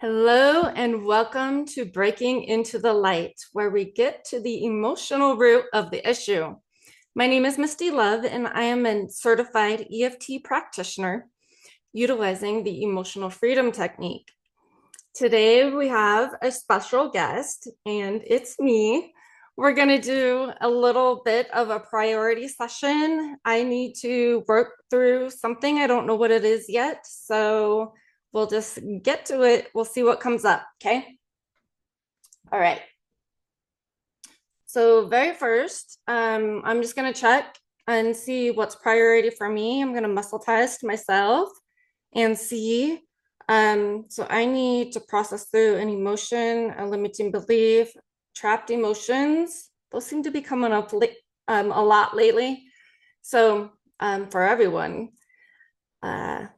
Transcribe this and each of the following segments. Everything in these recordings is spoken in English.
Hello and welcome to Breaking into the Light, where we get to the emotional root of the issue. My name is Misti Love, and I am a certified EFT practitioner utilizing the emotional freedom technique. Today we have a special guest, and it's me. We're going to do a little bit of a priority session. I need to work through something. I don't know what it is yet, so we'll just get to it. We'll see what comes up, okay? All right. So very first, I'm just going to check and see what's priority for me. I'm going to muscle test myself and see. So I need to process through an emotion, a limiting belief, trapped emotions. Those seem to be coming up a lot lately. So for everyone.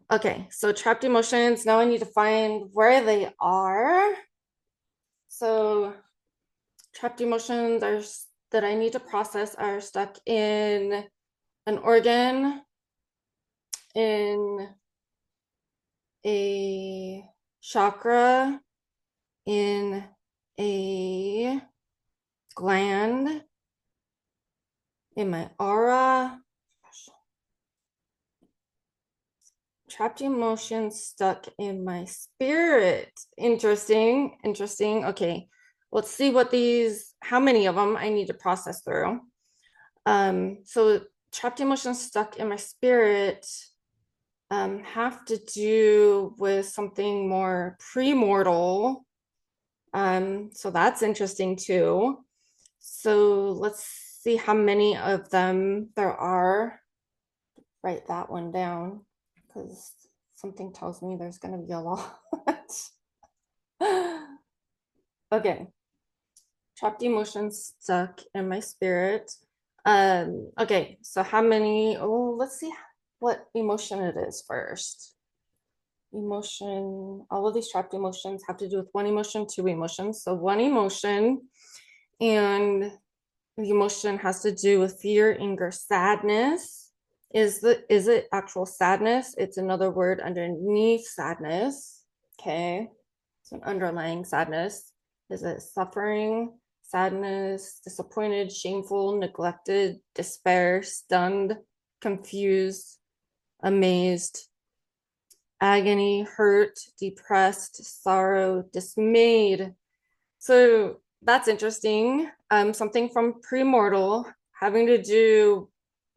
Okay, so trapped emotions. Now I need to find where they are. So trapped emotions are that I need to process are stuck in an organ, in a chakra, in a gland, in my aura. Trapped emotions stuck in my spirit. Interesting. Okay, let's see how many of them I need to process through. So trapped emotions stuck in my spirit have to do with something more premortal. So that's interesting too. So let's see how many of them there are. Write that one down because something tells me there's going to be a lot. Okay. Trapped emotions stuck in my spirit. Okay, so how many? Oh, let's see what emotion it is first. Emotion, all of these trapped emotions have to do with one emotion, two emotions. So one emotion, and the emotion has to do with fear, anger, sadness. Is it actual sadness? It's another word underneath sadness. Okay. It's an underlying sadness. Is it suffering, sadness, disappointed, shameful, neglected, despair, stunned, confused, amazed, agony, hurt, depressed, sorrow, dismayed? So that's interesting. Something from Premortal having to do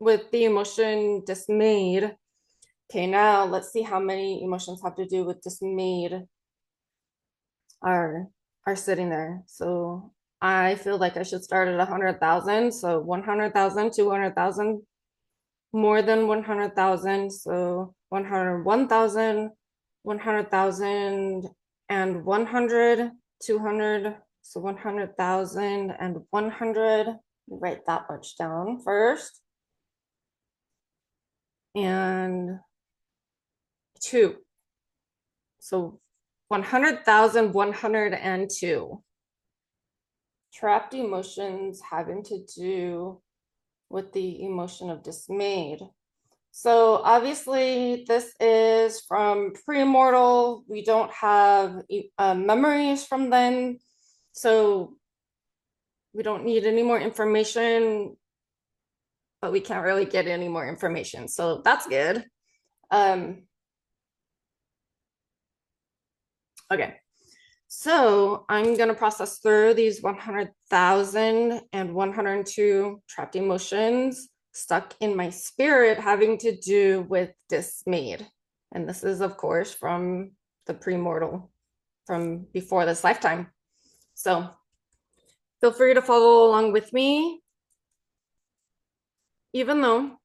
with the emotion dismayed. Okay, now let's see how many emotions have to do with dismayed are are sitting there. So I feel like I should start at 100,000. So 100,000, 200,000, more than 100,000. So 101,000, 100,000, and 100, 200. So 100,000 and 100. Write that much down first. And two. So 100,102. Trapped emotions having to do with the emotion of dismayed. So obviously this is from Premortal. We don't have memories from then. So we don't need any more information, but we can't really get any more information. So that's good. Okay. So I'm going to process through these 100,000 and 102 trapped emotions stuck in my spirit having to do with dismayed. And this is, of course, from the premortal, from before this lifetime. So feel free to follow along with me. Even though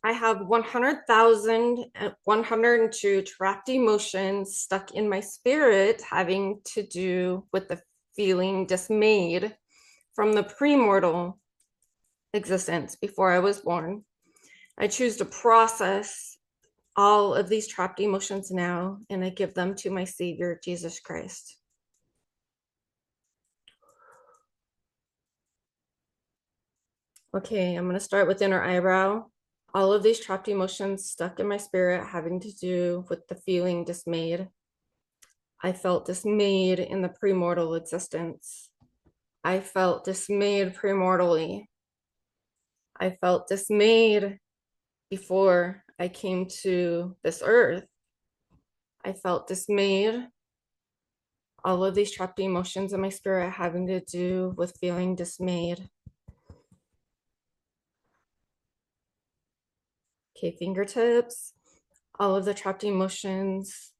I have 100,102 trapped emotions stuck in my spirit having to do with the feeling dismayed from the premortal existence before I was born. I choose to process all of these trapped emotions now, and I give them to my Savior, Jesus Christ. Okay, I'm going to start with inner eyebrow. All of these trapped emotions stuck in my spirit having to do with the feeling dismayed. I felt dismayed in the premortal existence. I felt dismayed premortally. I felt dismayed before I came to this earth. I felt dismayed. All of these trapped emotions in my spirit having to do with feeling dismayed. Okay, fingertips. All of the trapped emotions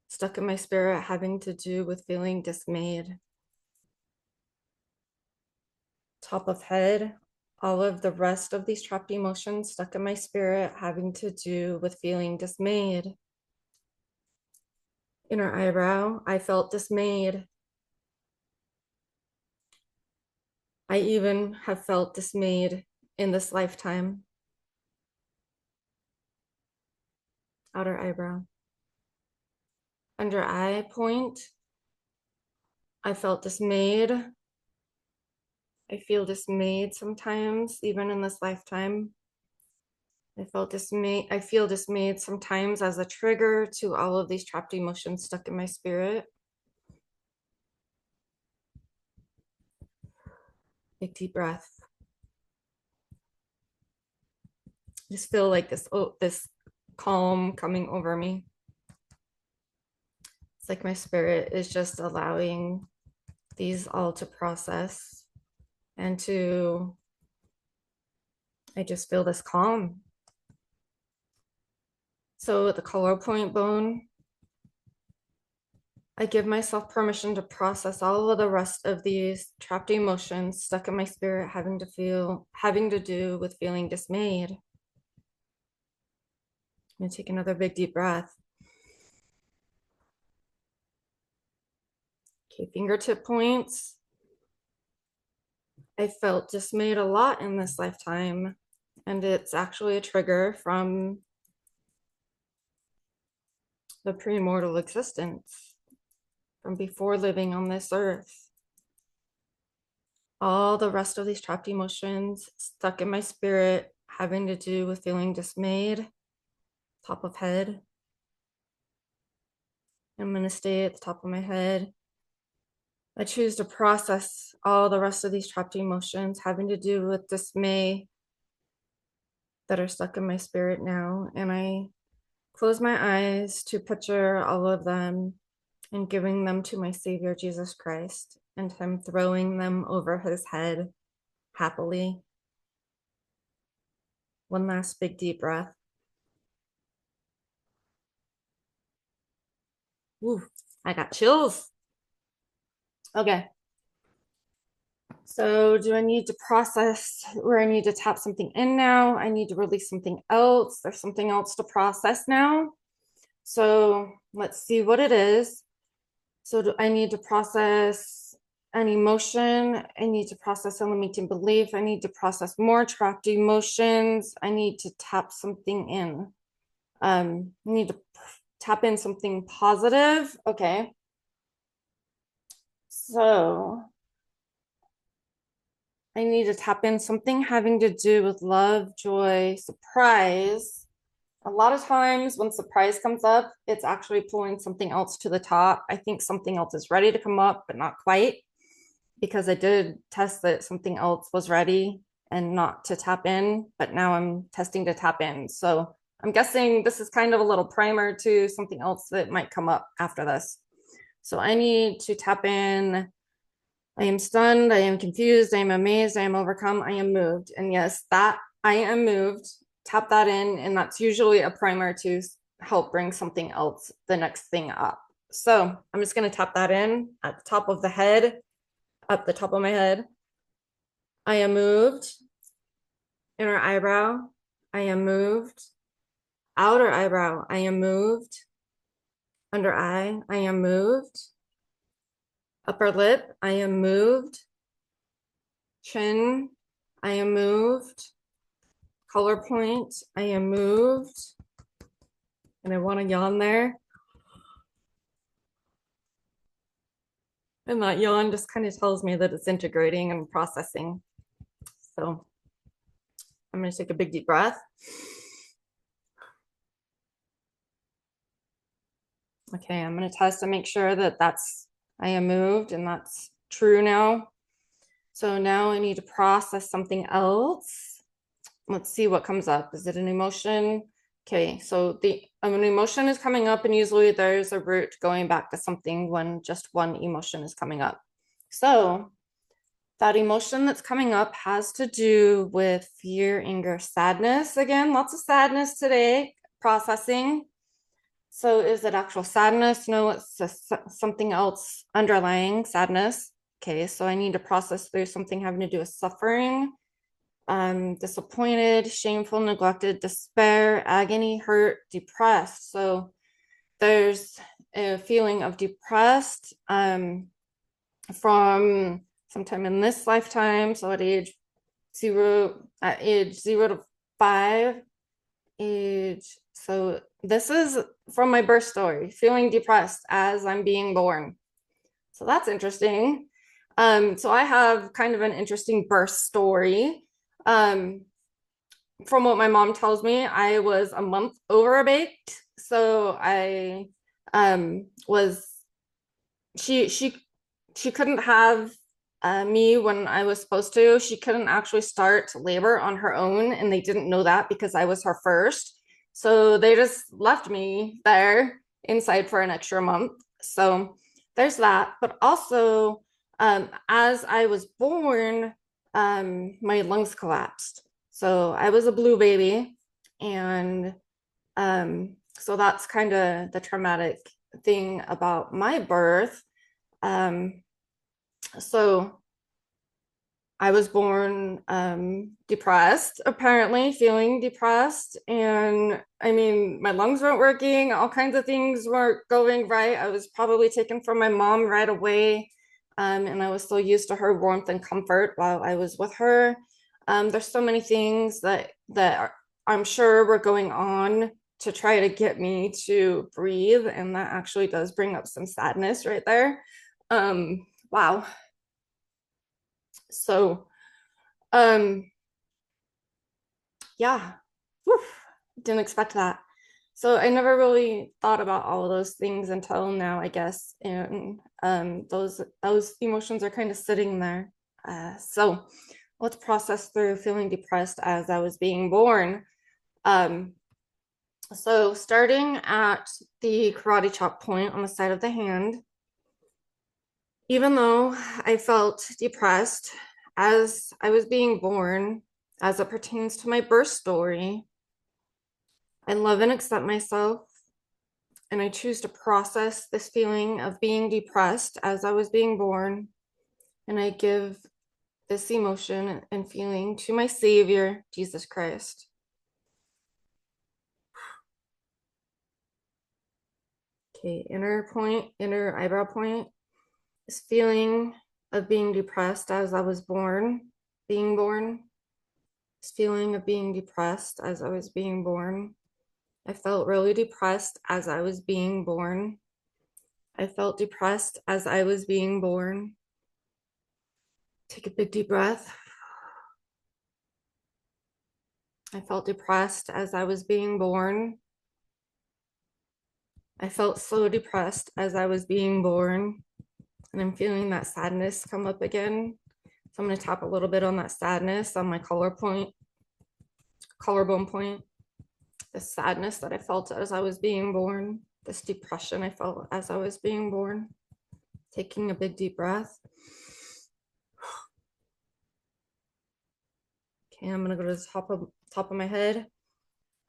stuck in my spirit having to do with feeling dismayed. Top of head. All of the rest of these trapped emotions stuck in my spirit having to do with feeling dismayed. Inner eyebrow. I felt dismayed. I even have felt dismayed in this lifetime. Outer eyebrow. Under eye point. I felt dismayed. I feel dismayed sometimes, even in this lifetime. I feel dismayed sometimes as a trigger to all of these trapped emotions stuck in my spirit. Big deep breath. Just feel like this calm coming over me. It's like my spirit is just allowing these all to process and I just feel this calm. So the collar point bone, I give myself permission to process all of the rest of these trapped emotions stuck in my spirit having to do with feeling dismayed. I'm gonna take another big deep breath. Okay, fingertip points. I felt dismayed a lot in this lifetime, and it's actually a trigger from the premortal existence, from before living on this earth. All the rest of these trapped emotions stuck in my spirit having to do with feeling dismayed. Top of head. I'm going to stay at the top of my head. I choose to process all the rest of these trapped emotions having to do with dismay that are stuck in my spirit now. And I close my eyes to picture all of them and giving them to my Savior, Jesus Christ, and Him throwing them over His head happily. One last big deep breath. Ooh, I got chills. Okay. So do I need to process where I need to tap something in now? I need to release something else. There's something else to process now. So let's see what it is. So do I need to process an emotion? I need to process a limiting belief. I need to process more trapped emotions. I need to tap something in. I need to tap in something positive. Okay. So I need to tap in something having to do with love, joy, surprise. A lot of times when surprise comes up, it's actually pulling something else to the top. I think something else is ready to come up, but not quite, because I did test that something else was ready and not to tap in, but now I'm testing to tap in. So I'm guessing this is kind of a little primer to something else that might come up after this. So I need to tap in. I am stunned, I am confused, I am amazed, I am overcome, I am moved. And yes, that I am moved, tap that in, and that's usually a primer to help bring something else, the next thing up. So I'm just going to tap that in at the top of the head, up the top of my head. I am moved. Inner eyebrow, I am moved. Outer eyebrow, I am moved. Under eye, I am moved. Upper lip, I am moved. Chin, I am moved. Color point, I am moved. And I want to yawn there. And that yawn just kind of tells me that it's integrating and processing. So I'm going to take a big deep breath. Okay, I'm going to test to make sure that I am moved and that's true now. So now I need to process something else. Let's see what comes up. Is it an emotion? Okay, so an emotion is coming up, and usually there's a root going back to something when just one emotion is coming up. So that emotion that's coming up has to do with fear, anger, sadness. Again, lots of sadness today, processing. So is it actual sadness? No, it's something else underlying sadness. Okay, so I need to process through something having to do with suffering, disappointed, shameful, neglected, despair, agony, hurt, depressed. So there's a feeling of depressed from sometime in this lifetime. So at age 0 to 5, so this is from my birth story, feeling depressed as I'm being born. So that's interesting. So I have kind of an interesting birth story. From what my mom tells me, I was a month overbaked. So I was she couldn't have me when I was supposed to. She couldn't actually start labor on her own, and they didn't know that because I was her first. So they just left me there inside for an extra month. So there's that. But also, as I was born, my lungs collapsed. So I was a blue baby, and so that's kind of the traumatic thing about my birth. So I was born depressed, apparently feeling depressed. And I mean, my lungs weren't working, all kinds of things weren't going right. I was probably taken from my mom right away. And I was so used to her warmth and comfort while I was with her. There's so many things that I'm sure were going on to try to get me to breathe. And that actually does bring up some sadness right there. Wow. So, um, yeah, whew, didn't expect that. So I never really thought about all of those things until now, I guess. And those emotions are kind of sitting there. So let's process through feeling depressed as I was being born. Um, so starting at the karate chop point on the side of the hand, even though I felt depressed as I was being born, as it pertains to my birth story, I love and accept myself, and I choose to process this feeling of being depressed as I was being born, and I give this emotion and feeling to my Savior, Jesus Christ. Okay, inner eyebrow point, this feeling of being depressed as I was being born, this feeling of being depressed as I was being born. I felt really depressed as I was being born. I felt depressed as I was being born. Take a big deep breath. I felt depressed as I was being born. I felt so depressed as I was being born. And I'm feeling that sadness come up again. So I'm going to tap a little bit on that sadness on my collarbone point. The sadness that I felt as I was being born. This depression I felt as I was being born. Taking a big deep breath. Okay, I'm going to go to the top of my head.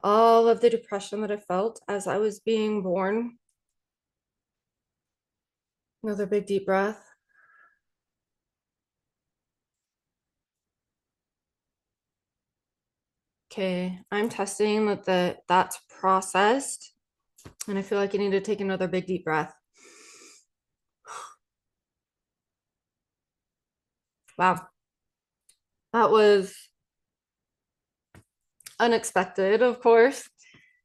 All of the depression that I felt as I was being born. Another big deep breath. Okay, I'm testing that's processed, and I feel like I need to take another big deep breath. Wow, that was unexpected, of course.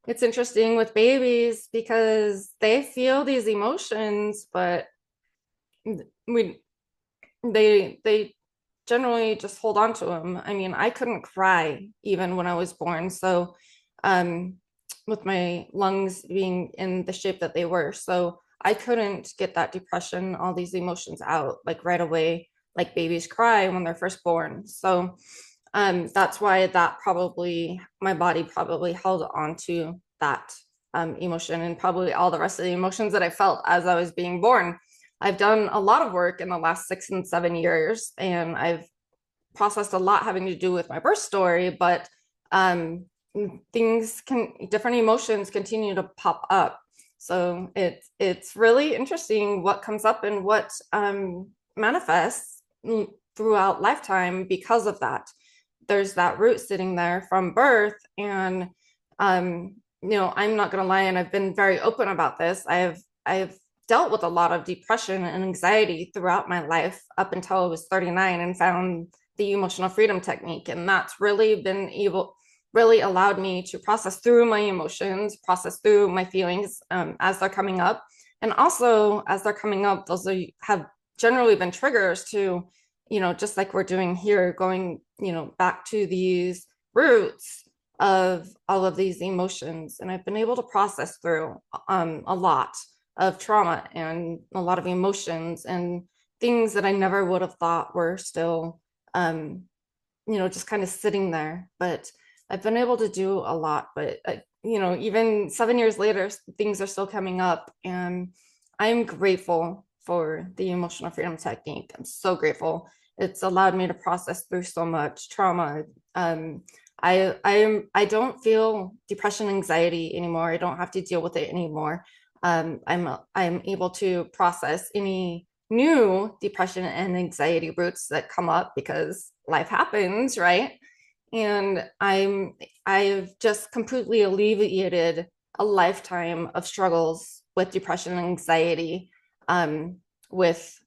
It's interesting with babies because they feel these emotions, but we they generally just hold on to them. I mean, I couldn't cry even when I was born, so with my lungs being in the shape that they were. So I couldn't get that depression, all these emotions out like right away, like babies cry when they're first born. So that's why that probably, my body probably held on to that emotion and probably all the rest of the emotions that I felt as I was being born. I've done a lot of work in the last 6 and 7 years, and I've processed a lot having to do with my birth story, but different emotions continue to pop up. So it's really interesting what comes up and what manifests throughout lifetime because of that. There's that root sitting there from birth, and I'm not going to lie, and I've been very open about this. I've dealt with a lot of depression and anxiety throughout my life up until I was 39 and found the emotional freedom technique. And that's really really allowed me to process through my emotions, process through my feelings as they're coming up. And also, as they're coming up, have generally been triggers to, just like we're doing here, going, back to these roots of all of these emotions. And I've been able to process through a lot of trauma and a lot of emotions and things that I never would have thought were still, just kind of sitting there. But I've been able to do a lot. But, even 7 years later, things are still coming up. And I'm grateful for the emotional freedom technique. I'm so grateful. It's allowed me to process through so much trauma. I don't feel depression, anxiety anymore. I don't have to deal with it anymore. I'm able to process any new depression and anxiety roots that come up because life happens, right? And I've just completely alleviated a lifetime of struggles with depression and anxiety, with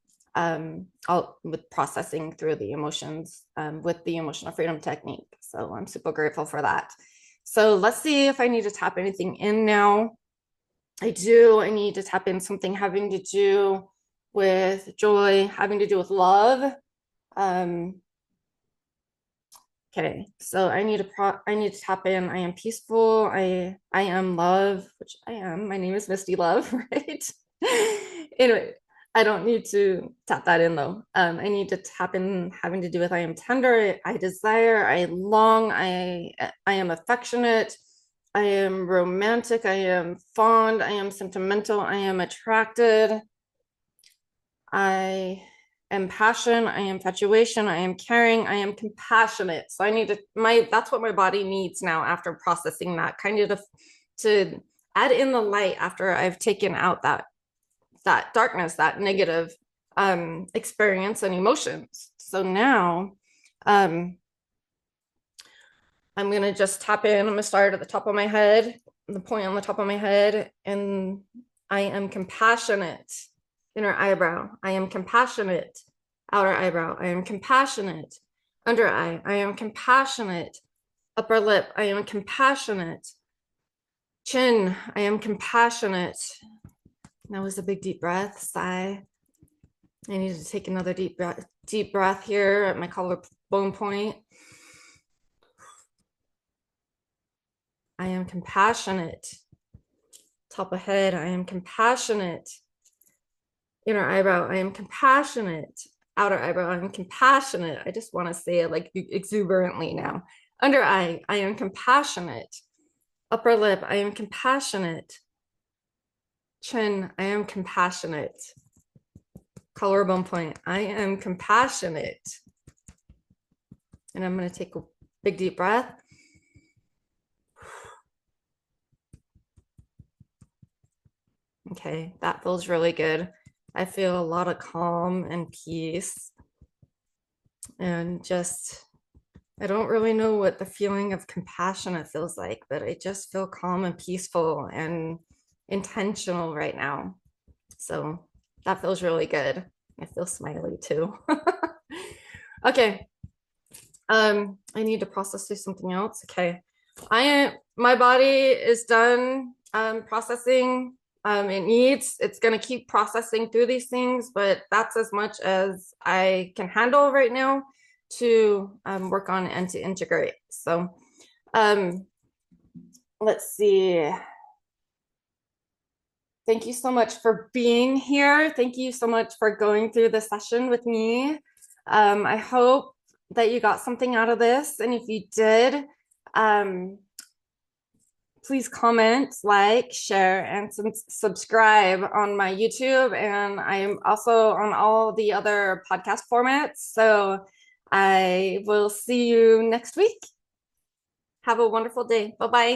processing through the emotions, with the emotional freedom technique. So I'm super grateful for that. So let's see if I need to tap anything in now. I need to tap in something having to do with joy, having to do with love. Okay, so I need to tap in. I am peaceful. I am love, which I am. My name is Misti Love, right? Anyway, I don't need to tap that in though. I need to tap in having to do with I am tender, I desire, I long, I am affectionate, I am romantic, I am fond, I am sentimental, I am attracted, I am passion, I am infatuation, I am caring, I am compassionate. So I need that's what my body needs now after processing that, kind of to add in the light after I've taken out that darkness, that negative experience and emotions. So now I'm going to just tap in. I'm going to start at the top of my head, the point on the top of my head, and I am compassionate. Inner eyebrow, I am compassionate. Outer eyebrow, I am compassionate. Under eye, I am compassionate. Upper lip, I am compassionate. Chin, I am compassionate. That was a big deep breath, sigh. I need to take another deep breath here at my collarbone point. I am compassionate. Top of head, I am compassionate. Inner eyebrow, I am compassionate. Outer eyebrow, I am compassionate. I just want to say it like exuberantly now. Under eye, I am compassionate. Upper lip, I am compassionate. Chin, I am compassionate. Collarbone point, I am compassionate. And I'm going to take a big deep breath. Okay, that feels really good. I feel a lot of calm and peace. And just, I don't really know what the feeling of compassionate feels like, but I just feel calm and peaceful and intentional right now. So that feels really good. I feel smiley too. Okay. I need to process through something else. Okay. My body is done processing. It's going to keep processing through these things, but that's as much as I can handle right now to work on and to integrate. So let's see. Thank you so much for being here. Thank you so much for going through the session with me. I hope that you got something out of this. And if you did, please comment, like, share, and subscribe on my YouTube. And I'm also on all the other podcast formats. So I will see you next week. Have a wonderful day. Bye bye.